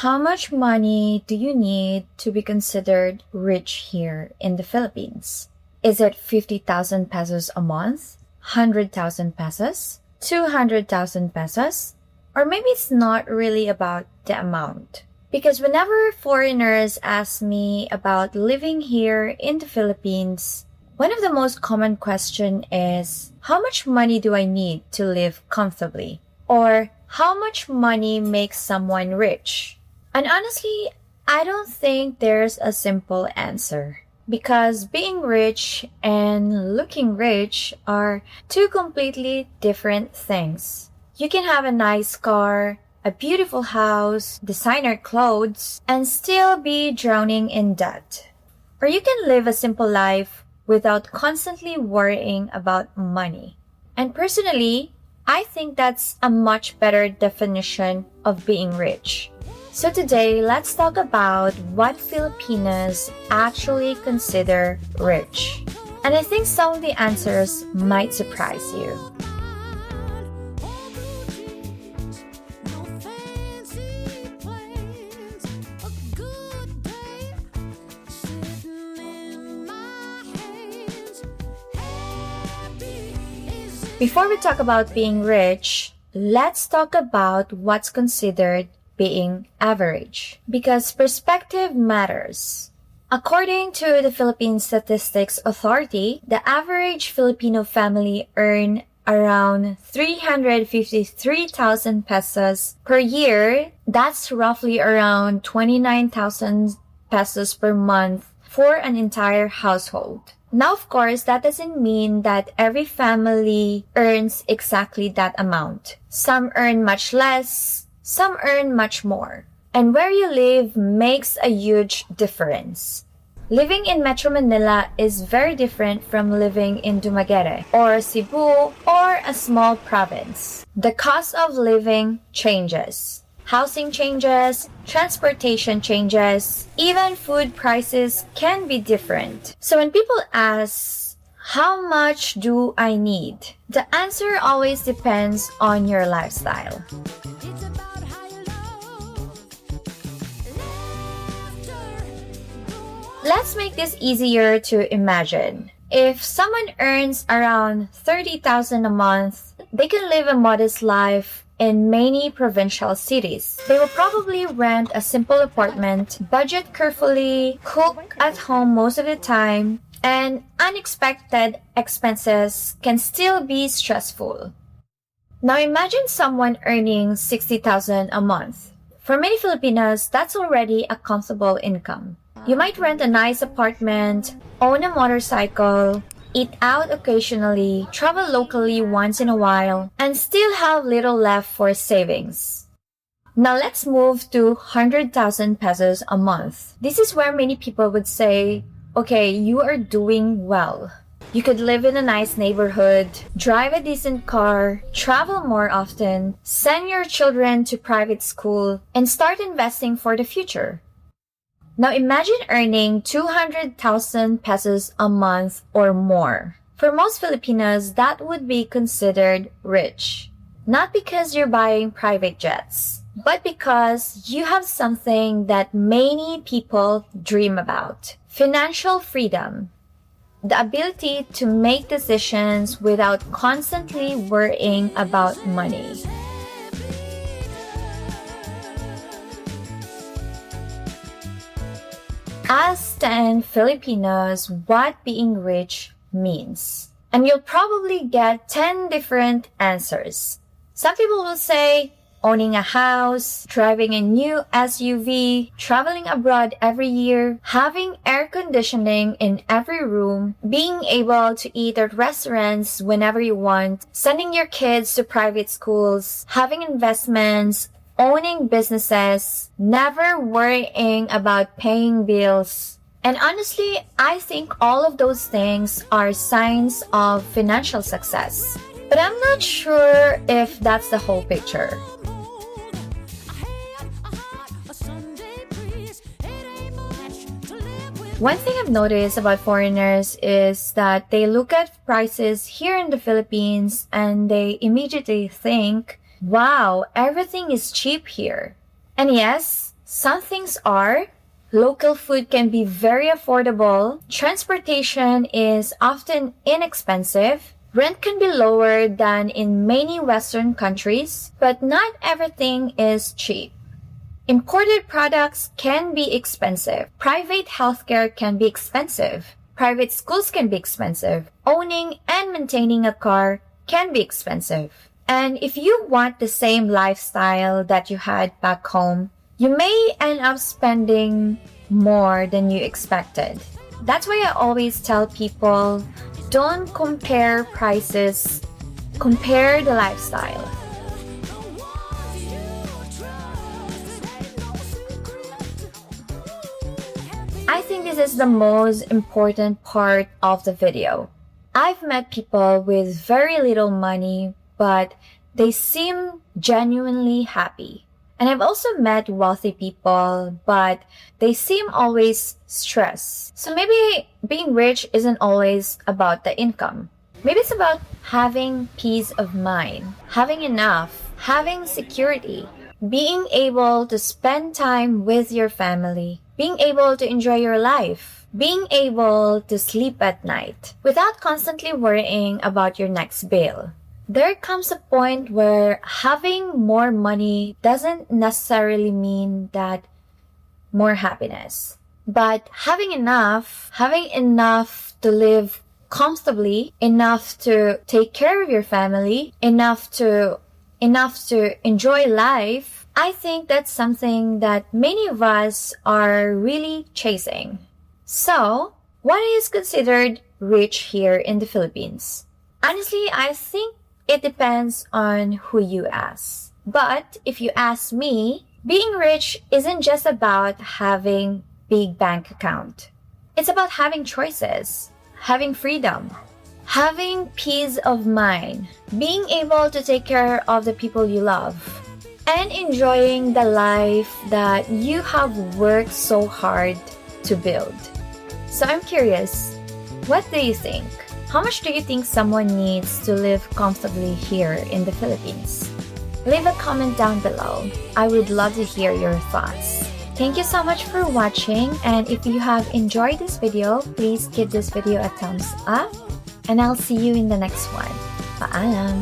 How much money do you need to be considered rich here in the Philippines? Is it 50,000 pesos a month? 100,000 pesos? 200,000 pesos? Or maybe it's not really about the amount. Because whenever foreigners ask me about living here in the Philippines, one of the most common question is, how much money do I need to live comfortably? Or how much money makes someone rich? And honestly, I don't think there's a simple answer. Because being rich and looking rich are two completely different things. You can have a nice car, a beautiful house, designer clothes, and still be drowning in debt. Or you can live a simple life without constantly worrying about money. And personally, I think that's a much better definition of being rich. So today, let's talk about what Filipinos actually consider rich. And I think some of the answers might surprise you. Before we talk about being rich, let's talk about what's considered being average. Because perspective matters. According to the Philippine Statistics Authority, the average Filipino family earn around 353,000 pesos per year. That's roughly around 29,000 pesos per month for an entire household. Now, of course, that doesn't mean that every family earns exactly that amount. Some earn much less, some earn much more. And where you live makes a huge difference. Living in Metro Manila is very different from living in Dumaguete or Cebu or a small province. The cost of living changes. Housing changes, transportation changes, even food prices can be different. So when people ask, how much do I need? The answer always depends on your lifestyle. Let's make this easier to imagine. If someone earns around 30,000 a month, they can live a modest life in many provincial cities. They will probably rent a simple apartment, budget carefully, cook at home most of the time, and unexpected expenses can still be stressful. Now imagine someone earning 60,000 a month. For many Filipinos, that's already a comfortable income. You might rent a nice apartment, own a motorcycle, eat out occasionally, travel locally once in a while, and still have little left for savings. Now let's move to 100,000 pesos a month. This is where many people would say, okay, you are doing well. You could live in a nice neighborhood, drive a decent car, travel more often, send your children to private school, and start investing for the future. Now imagine earning 200,000 pesos a month or more. For most Filipinos, that would be considered rich. Not because you're buying private jets, but because you have something that many people dream about. Financial freedom. The ability to make decisions without constantly worrying about money. Ask 10 Filipinos what being rich means. And you'll probably get 10 different answers. Some people will say owning a house, driving a new SUV, traveling abroad every year, having air conditioning in every room, being able to eat at restaurants whenever you want, sending your kids to private schools, having investments, owning businesses, never worrying about paying bills. And honestly, I think all of those things are signs of financial success. But I'm not sure if that's the whole picture. One thing I've noticed about foreigners is that they look at prices here in the Philippines and they immediately think, wow, everything is cheap here. And yes, Some things are: local food can be very affordable, transportation is often inexpensive, rent can be lower than in many Western countries, but not everything is cheap. Imported products can be expensive. Private healthcare can be expensive. Private schools can be expensive. Owning and maintaining a car can be expensive. And if you want the same lifestyle that you had back home, you may end up spending more than you expected. That's why I always tell people, don't compare prices, compare the lifestyle. I think this is the most important part of the video. I've met people with very little money, but they seem genuinely happy. And I've also met wealthy people, but they seem always stressed. So maybe being rich isn't always about the income. Maybe it's about having peace of mind, having enough, having security, being able to spend time with your family, being able to enjoy your life, being able to sleep at night without constantly worrying about your next bill. There comes a point where having more money doesn't necessarily mean that more happiness, but having enough to live comfortably, enough to take care of your family, enough to enjoy life, I think that's something that many of us are really chasing. So, what is considered rich here in the Philippines? Honestly, I think it depends on who you ask. But if you ask me, being rich isn't just about having big bank account. It's about having choices, having freedom, having peace of mind, being able to take care of the people you love, and enjoying the life that you have worked so hard to build. So I'm curious, what do you think? How much do you think someone needs to live comfortably here in the Philippines? Leave a comment down below. I would love to hear your thoughts. Thank you so much for watching, and if you have enjoyed this video, please give this video a thumbs up, and I'll see you in the next one. Paalam!